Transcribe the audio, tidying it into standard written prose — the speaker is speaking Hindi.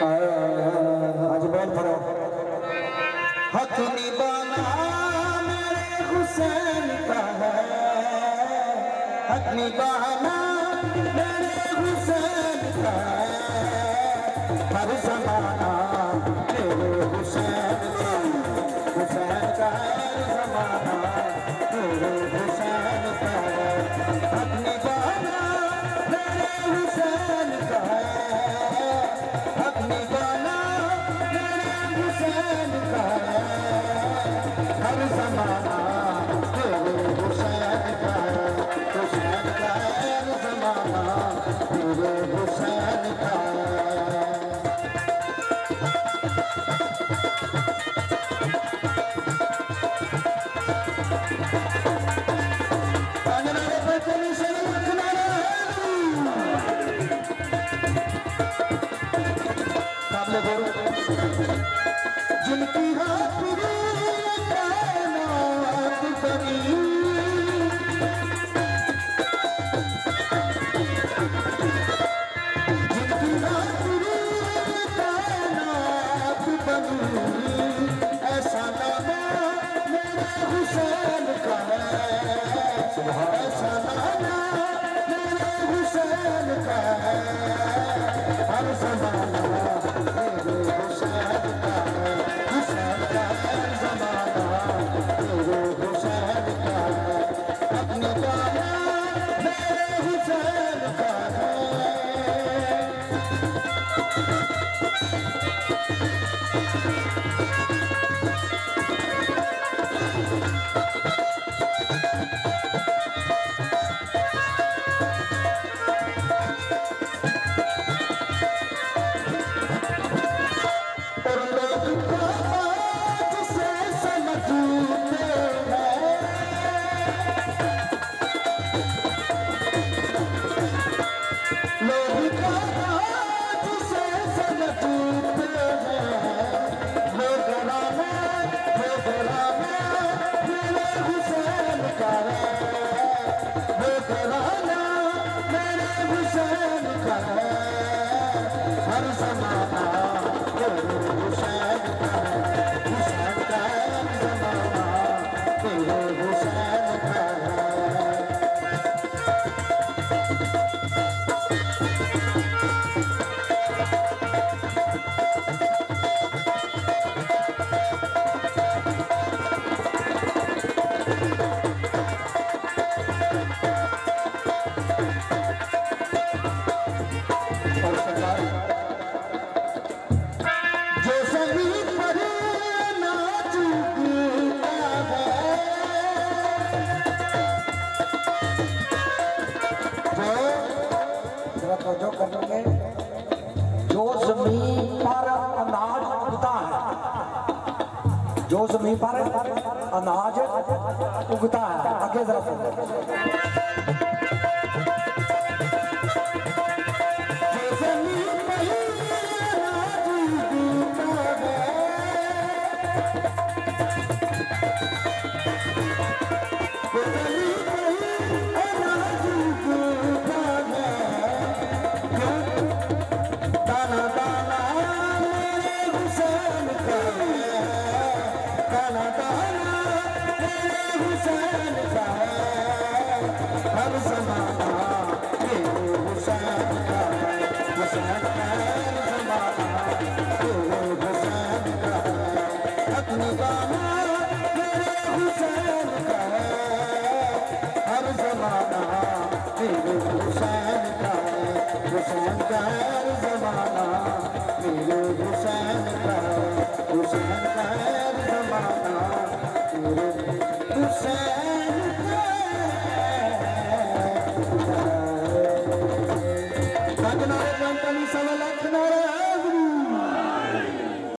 आज बोल पड़ो। हक निभाना मेरे हुसैन का है, हक निभाना मेरे हुसैन का है, हर जमाना मेरे हुसैन का, हुसैन का हर जमाना मेरे हुसैन का है, हक निभाना मेरे हुसैन का है, हक निभाना मेरे हुसैन का है, हर जमाना मेरे हुसैन का है, हुसैन का हर जमाना मेरे हुसैन का है। जिनकी हाथरी कायनात बनी, जिनकी हाथरी कायनात बनी, ऐसा नाम मेरे हुसैन का है, ऐसा नाम मेरे हुसैन का है, हर जमाना मेरे हुसैन का है, हुसैन का हर जमाना मेरे हुसैन का है, अपने गाना मेरे हुसैन का है। और लोग बात से समझते हैं, लोग बात से समझते हैं, वो घराना मेरे हुसैन का है, वो घराना मेरे हुसैन का है, हर जमाना मेरे हुसैन का है, हुसैन का हर जमाना मेरे हुसैन का है। और सरकार जो ज़मीन पर नाच उगता है, जो करेंगे, जो जमीन पर अनाज उगता है, जो जमीन पर अनाज उगता है, आगे जरा सुनो। जो ज़मीन पर नाच उगता है, जो ज़मीन पर नाच उगता है, दाना दाना मेरे हुसैन का है, दाना दाना मेरे हुसैन का है, हर जमाना मेरे हुसैन का है, हुसैन का हर जमाना मेरे हुसैन का है, अपनी गाना मेरे हुसैन का है, हर जमाना मेरे हुसैन का है, हुसैन का हर जमाना मेरे हुसैन का है, हुसैन का हर जमाना मेरे हुसैन का है।